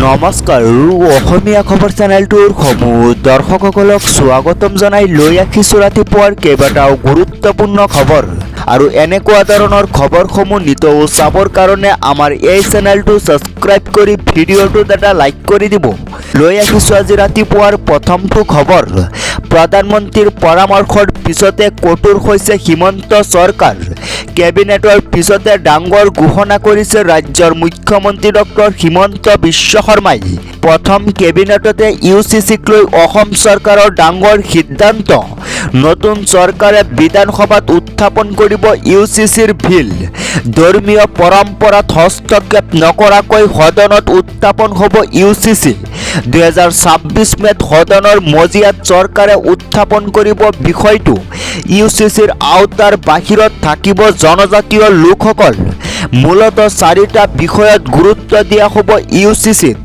নমস্কাৰ অসমীয়া খবৰ চেনেলটোৰ সমূহ দৰ্শকসকলক স্বাগতম জনাই লৈ আহিছোঁ ৰাতিপুৱাৰ কেইবাটাও গুৰুত্বপূৰ্ণ খবৰ আৰু এনেকুৱা ধৰণৰ খবৰসমূহ নিতৌ চাবৰ কাৰণে আমাৰ এই চেনেলটো ছাবস্ক্ৰাইব কৰি ভিডিঅ'টোত এটা লাইক কৰি দিব। লৈ আহিছোঁ আজি ৰাতিপুৱাৰ প্ৰথমটো খবৰ। প্ৰধানমন্ত্ৰীৰ পৰামৰ্শৰ পিছতে কঠোৰ হৈছে হিমন্ত চৰকাৰ। কেবিনেটৰ পিছতে ডাঙৰ ঘোষণা কৰিছে ৰাজ্যৰ মুখ্যমন্ত্ৰী ডক্টৰ হিমন্ত বিশ্ব শৰ্মাই। প্ৰথম কেবিনেটতে ইউচিচিক লৈ অসম চৰকাৰৰ ডাঙৰ সিদ্ধান্ত। নতুন চৰকাৰে বিধানসভাত উত্থাপন কৰিব ইউচিচিৰ বিল। ধৰ্মীয় পৰম্পৰাত হস্তক্ষেপ নকৰাকৈ সদনত উত্থাপন হ'ব ইউচিচি। 2026 মেত সদনৰ মজিয়াত চৰকাৰে উত্থাপন কৰিব বিষয়টো। ইউচিচিৰ আওতাৰ বাহিৰত থাকিব জনজাতীয় লোকসকল। মূলতঃ 4টা বিষয়ত গুৰুত্ব দিয়া হ'ব ইউচিচিত।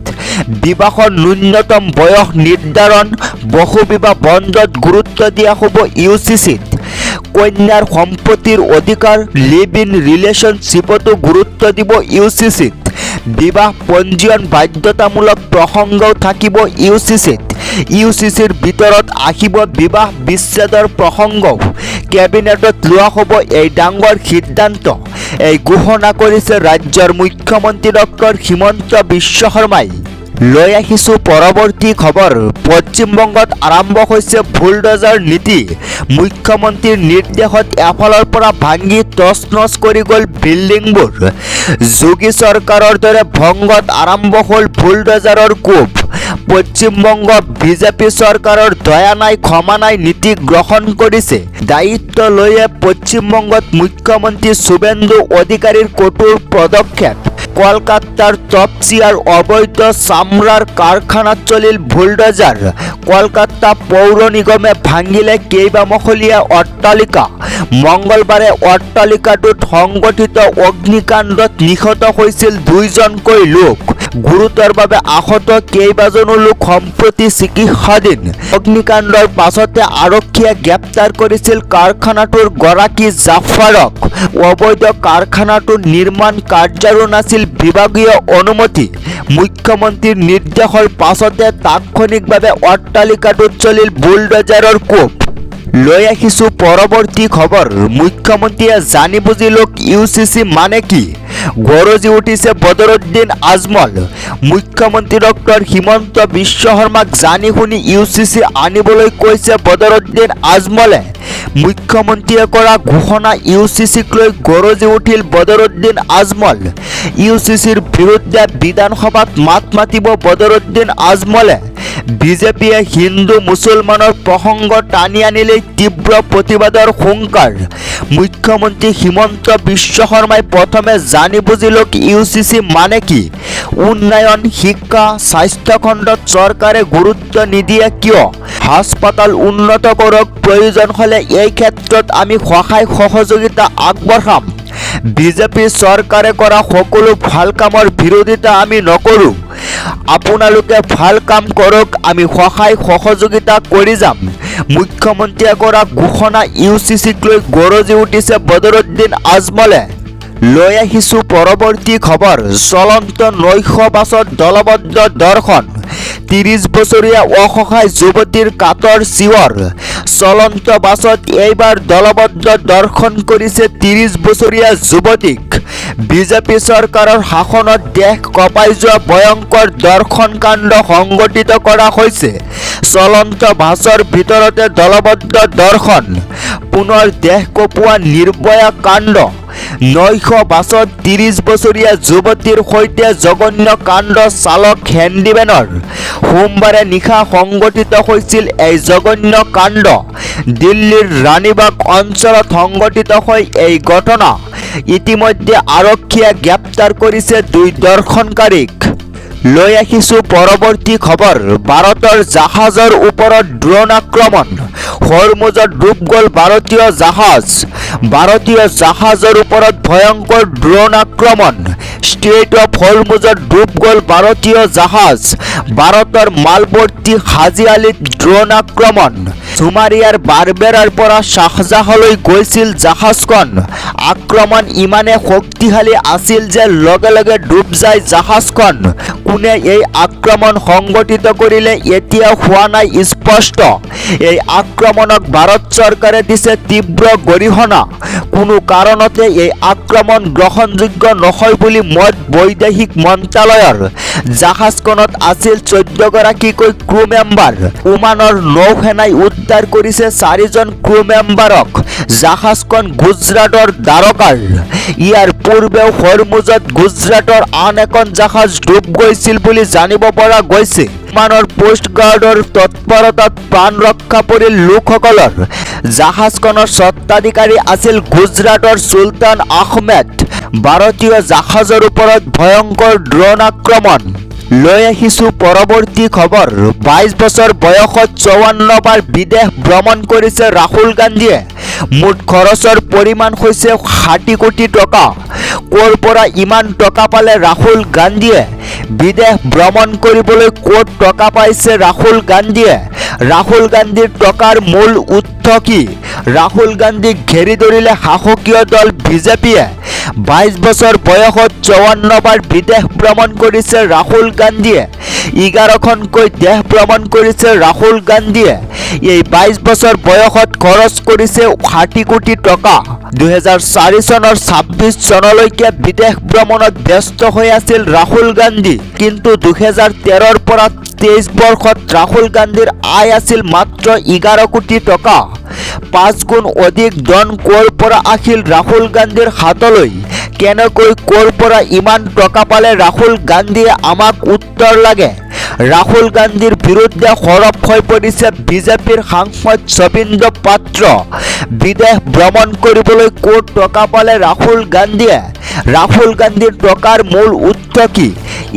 বিবাহৰ ন্যূনতম বয়স নিৰ্ধাৰণ, বহুবিবাহ বন্ধত গুৰুত্ব দিয়া হ'ব ইউচিচিত। কন্যাৰ সম্পত্তিৰ অধিকাৰ, লিভ ইন ৰিলেশ্যনশ্বিপতো গুৰুত্ব দিব ইউচিচিত। বিবাহ পঞ্জীয়ন বাধ্যতামূলক প্ৰসংগও থাকিব ইউচিচিত। ইউচিচিৰ ভিতৰত আহিব বিবাহ বিচ্ছেদৰ প্ৰসংগও। কেবিনেটত লোৱা হ'ব এই ডাঙৰ সিদ্ধান্ত। এই ঘোষণা কৰিছে ৰাজ্যৰ মুখ্যমন্ত্ৰী ডক্টৰ হিমন্ত বিশ্ব শৰ্মাই। লৈ আহিছোঁ পৰৱৰ্তী খবৰ। পশ্চিমবংগত আৰম্ভ হৈছে বুলডজাৰ নীতি। মুখ্যমন্ত্ৰীৰ নিৰ্দেশত এফালৰ পৰা ভাঙি তছনছ কৰি গ'ল বিল্ডিংবোৰ। যোগী চৰকাৰৰ দৰে ভংগত আৰম্ভ হ'ল বুলডজাৰৰ কোব। পশ্চিমবংগ বিজেপি চৰকাৰৰ দয়া নাই ক্ষমা নাই নীতি গ্ৰহণ কৰিছে। দায়িত্ব লৈয়ে পশ্চিমবংগত মুখ্যমন্ত্ৰী শুভেন্দু অধিকাৰীৰ কঠোৰ পদক্ষেপ। কলকাতাৰ তপচিয়াৰ অবৈধ চামৰাৰ কাৰখানাত চলিল বুলডজাৰ। কলকাতা পৌৰ নিগমে ভাঙিলে কেইবামহলীয়া অট্টালিকা। মঙলবাৰে অট্টালিকাটোত সংঘটিত অগ্নিকাণ্ডত নিহত হৈছিল 2জনকৈ লোক। গুৰুতৰভাৱে আহত কেইবাজনো লোক সম্প্ৰতি চিকিৎসাধীন। অগ্নিকাণ্ডৰ পাছতে আৰক্ষীয়ে গ্ৰেপ্তাৰ কৰিছিল কাৰখানাটোৰ গৰাকী জাফাৰক। অবৈধ কাৰখানাটোৰ নিৰ্মাণ কাৰ্যৰো নাছিল বিভাগীয় অনুমতি। মুখ্যমন্ত্ৰীৰ নিৰ্দেশৰ পাছতে তাৎক্ষণিকভাৱে অট্টালিকাটোত চলিল বুলডজাৰৰ কোব। লৈ আহিছোঁ পৰৱৰ্তী খবৰ। মুখ্যমন্ত্ৰীয়ে জানি বুজি লওক ইউচিচি মানে কি। গৰজি উঠিছে বদৰুদ্দিন আজমল। মুখ্যমন্ত্ৰী ডক্টৰ হিমন্ত বিশ্ব শৰ্মাক জানি শুনি ইউচিচি আনিবলৈ কৈছে বদৰুদ্দিন আজমলে। মুখ্যমন্ত্ৰীয়ে কৰা ঘোষণা ইউচিচিক লৈ গৰজি উঠিল বদৰুদ্দিন আজমল। ইউচিচিৰ বিৰুদ্ধে বিধানসভাত মাত মাতিব বদৰুদ্দিন আজমলে। বিজেপিয়ে হিন্দু মুছলমানৰ প্ৰসংগ টানি আনিলেই তীব্ৰ প্ৰতিবাদৰ হুংকাৰ। মুখ্যমন্ত্ৰী হিমন্ত বিশ্ব শৰ্মাই প্ৰথমে জানি বুজি লওক ইউচিচি মানে কি। উন্নয়ন, শিক্ষা, স্বাস্থ্য খণ্ডত চৰকাৰে গুৰুত্ব নিদিয়ে কিয়। হাস্পতাল উন্নত কৰক, প্ৰয়োজন হ'লে এই ক্ষেত্ৰত আমি সহায় সহযোগিতা আগবঢ়াম। বিজেপি চৰকাৰে কৰা সকলো ভাল কামৰ বিৰোধিতা আমি নকৰোঁ। আপোনালোকে ভাল কাম কৰক, আমি সহায় সহযোগিতা কৰি যাম। মুখ্যমন্ত্ৰীয়ে কৰা ঘোষণা ইউচিচিক লৈ গৰজি উঠিছে বদৰুদ্দিন আজমলে। লৈ আহিছোঁ পৰৱৰ্তী খবৰ। চলন্ত নৈশ বাছত দলবদ্ধ দৰ্শন। 30 বছৰীয়া অসহায় যুৱতীৰ কাতৰ চিঞৰ। চলন্ত বাছত এইবাৰ দলবদ্ধ দৰ্শন কৰিছে 30 বছৰীয়া যুৱতীক। বিজেপি চৰকাৰৰ শাসনত দেশ কঁপাই যোৱা ভয়ংকৰ দৰ্শন কাণ্ড সংঘটিত কৰা হৈছে। চলন্ত বাছৰ ভিতৰতে দলবদ্ধ দৰ্শন। পুনৰ দেশ কঁপোৱা নিৰ্ভয়া কাণ্ড। নৈশ বাছত 30 বছৰীয়া যুৱতীৰ সৈতে জঘন্য কাণ্ড চালক হেণ্ডিমেনৰ। সোমবাৰে নিশা সংঘটিত হৈছিল এই জঘন্য কাণ্ড। দিল্লীৰ ৰাণীবাগ অঞ্চলত সংঘটিত হয় এই ঘটনা। ইতিমধ্যে আৰক্ষীয়ে গ্ৰেপ্তাৰ কৰিছে 2 দৰ্শনকাৰীক। লৈ আহিছোঁ পৰৱৰ্তী খবৰ। ভাৰতৰ জাহাজৰ ওপৰত ড্ৰোন আক্ৰমণ। হৰমুজত ডুব গ'ল ভাৰতীয় জাহাজ। ভাৰতীয় জাহাজৰ ওপৰত ভয়ংকৰ ড্ৰোন আক্ৰমণ। ষ্ট্ৰেইট অফ হৰমুজত ডুব গ'ল ভাৰতীয় জাহাজ। ভাৰতৰ মালভৰ্তি হাজি আলিত ড্ৰোন আক্ৰমণ। চুমাৰিয়াৰ বাৰবেৰাৰ পৰা শ্বাহজাহলৈ গৈছিল জাহাজখন। আক্ৰমণ ইমানে শক্তিশালী আছিল যে লগে লগে ডুব যায় জাহাজখন। কোনে এই আক্ৰমণ সংগঠিত কৰিলে এতিয়াও হোৱা নাই স্পষ্ট। এই আক্ৰমণক ভাৰত চৰকাৰে দিছে তীব্ৰ গৰিহণা। কোনো কাৰণতে এই আক্ৰমণ গ্ৰহণযোগ্য নহয় বুলি মত বৈদেশিক মন্ত্ৰালয়ৰ। জাহাজখনত আছিল 14 গৰাকীকৈ ক্ৰু মেম্বাৰ। ওমানৰ নৌসেনাই উদ্ধাৰ কৰিছে 4জন ক্ৰু মেম্বাৰক। জাহাজখন গুজৰাটৰ দ্বাৰকাৰ। ইয়াৰ পূৰ্বেও হৰমুজত গুজৰাটৰ আন এখন জাহাজ ডুব গৈছিল বুলি জানিব পৰা গৈছে। ওমানৰ কোষ্ট গাৰ্ডৰ তৎপৰতাত প্ৰাণ ৰক্ষা পৰিল লোকসকলৰ। জাহাজখনৰ স্বত্বাধিকাৰী আছিল গুজৰাটৰ চুলতান আহমেদ। ভাৰতীয় জাহাজৰ ওপৰত ভয়ংকৰ ড্ৰোন আক্ৰমণ। লৈ আহিছো পৰৱৰ্তী খবৰ। 22 বছৰ বয়সত 54 বাৰ বিদেশ ভ্ৰমণ কৰিছে ৰাহুল গান্ধীয়ে। মুঠ খৰচৰ পৰিমাণ হৈছে 60 কোটি টকা। ক'ৰ পৰা ইমান টকা পালে ৰাহুল গান্ধীয়ে? বিদেশ ভ্ৰমণ কৰিবলৈ ক'ত টকা পাইছে ৰাহুল গান্ধীয়ে? ৰাহুল গান্ধীৰ টকাৰ মূল উৎস কি? ৰাহুল গান্ধীক ঘেৰি ধৰিলে শাসকীয় দল বিজেপিয়ে। 22 বছৰ বয়সত 54 বাৰ বিদেশ ভ্ৰমণ কৰিছে ৰাহুল গান্ধীয়ে। 11খনকৈ দেশ ভ্ৰমণ কৰিছে ৰাহুল গান্ধীয়ে। এই 22 বছৰ বয়সত খৰচ কৰিছে 60 কোটি টকা। 2004 চনৰ 26 চনলৈকে বিদেশ ভ্ৰমণত ব্যস্ত হৈ আছিল ৰাহুল গান্ধী। কিন্তু 2013ৰ পৰা 23 বৰ্ষত ৰাহুল গান্ধীৰ আয় আছিল মাত্ৰ 11 কোটি টকা। 5 গুণ অধিক ধন ক'ৰ পৰা আহিল ৰাহুল গান্ধীৰ হাতলৈ? কেনেকৈ ক'ৰ পৰা ইমান টকা পালে ৰাহুল গান্ধীয়ে? আমাক উত্তৰ লাগে। ৰাহুল গান্ধীৰ বিৰুদ্ধে সৰব হৈ পৰিছে বিজেপিৰ সাংসদ সবিন্দ্ৰ পাত্ৰ। বিদেশ ভ্ৰমণ কৰিবলৈ ক'ত টকা পালে ৰাহুল গান্ধীয়ে? ৰাহুল গান্ধীৰ টকাৰ মূল উৎস কি?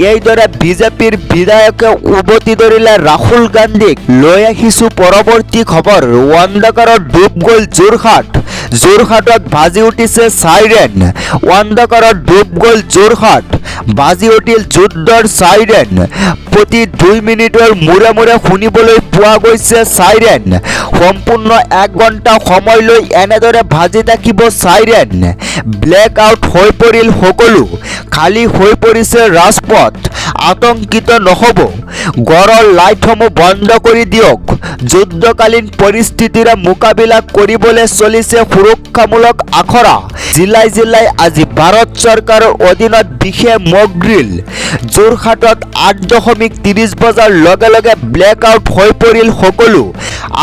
এইদৰে বিজেপিৰ বিধায়কে উভতি ধৰিলে ৰাহুল গান্ধীক। লৈ আহিছো পৰৱৰ্তী খবৰ। অন্ধকাৰত ডুব গ'ল যোৰহাট। যোৰহাটত বাজি উঠিছে চাইৰেন। অন্ধকাৰত ডুব গ'ল যোৰহাট। বাজি উঠিল যুদ্ধৰ চাইৰেন। প্ৰতি 2 মিনিটৰ মূৰে মূৰে শুনিবলৈ পোৱা গৈছে চাইৰেন। সম্পূৰ্ণ 1 ঘণ্টা সময় লৈ এনেদৰে বাজি থাকিব চাইৰেন। ব্লেক আউট হৈ পৰিল সকলো। খালী হৈ পৰিছে ৰাজপথ। আতংকিত নহ'ব। ঘৰৰ লাইটসমূহ বন্ধ কৰি দিয়ক। যুদ্ধকালীন পৰিস্থিতিৰে মোকাবিলা কৰিবলৈ চলিছে সুৰক্ষামূলক আখৰা। জিলাই জিলাই আজি ভাৰত চৰকাৰৰ অধীনত বিশেষ মক ড্ৰিল। যোৰহাটত 8:30 বজাৰ লগে লগে ব্লেক আউট হৈ পৰিল সকলো।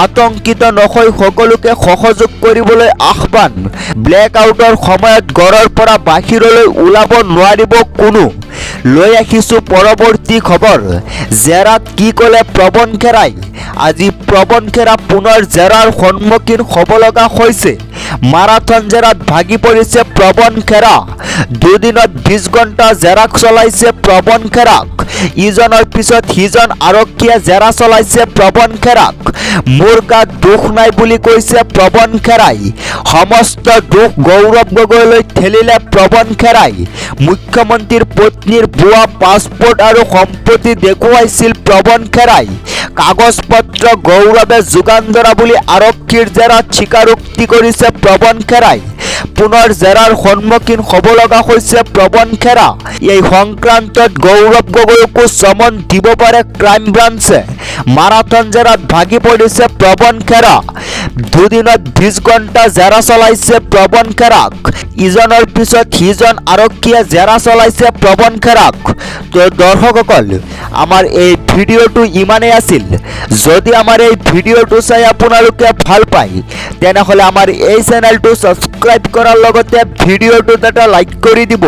আতংকিত নহৈ সকলোকে সহযোগ কৰিবলৈ আহ্বান। ব্লেক আউটৰ সময়ত ঘৰৰ পৰা বাহিৰলৈ ওলাব নোৱাৰিব কোনো। লৈ আহিছো পৰৱৰ্তী খবৰ। জেৰাত কি ক'লে প্ৰবণ খেৰাই? আজি প্ৰবণ খেৰা পুনৰ জেৰাৰ সন্মুখীন হ'ব লগা হৈছে। মাৰাথন জেৰাত ভাগি পৰিছে প্ৰবণ খেৰা। দুদিনত 20 ঘণ্টা জেৰা চলাইছে প্ৰবণ খেৰাক। ইজনৰ পিছত সিজন আৰক্ষীয়ে জেৰা চলাইছে প্ৰবণ খেৰাক। মোৰ গাত দুখ নাই বুলি কৈছে প্ৰবণ খেৰাই। সমস্ত দুখ গৌৰৱ গগৈলৈ ঠেলিলে প্ৰবণ খেৰাই। মুখ্যমন্ত্ৰীৰ পত্নীৰ ভুৱা পাছপোৰ্ট আৰু সম্পত্তি দেখুৱাইছিল প্ৰবণ খেৰাই। কাগজ পত্ৰ গৌৰৱে যোগান ধৰা বুলি আৰক্ষীৰ জেৰাত স্বীকাৰোক্তি কৰিছে প্ৰবণ খেৰাই। পুনৰ জেৰাৰ সন্মুখীন হ'ব লগা হৈছে প্ৰবণ খেৰা। এই সংক্ৰান্তত গৌৰৱ গগৈকো চমন দিব পাৰে ক্ৰাইম ব্ৰাঞ্চে। মাৰাথন জেৰাত ভাগি পৰিছে প্ৰবণ খেৰা। দুদিনত 20 ঘণ্টা জেৰা চলাইছে প্ৰবণ খেৰাক। ইজনৰ পিছত সিজন আৰক্ষীয়ে জেৰা চলাইছে প্ৰবণ খেৰাক। তো দৰ্শকসকল, আমাৰ এই ভিডিঅ'টো ইমানেই আছিল। যদি আমাৰ এই ভিডিঅ'টো চাই আপোনালোকে ভাল পায় তেনেহ'লে আমাৰ এই চেনেলটো ছাবস্ক্ৰাইব কৰাৰ লগতে ভিডিঅ'টোত এটা লাইক কৰি দিব।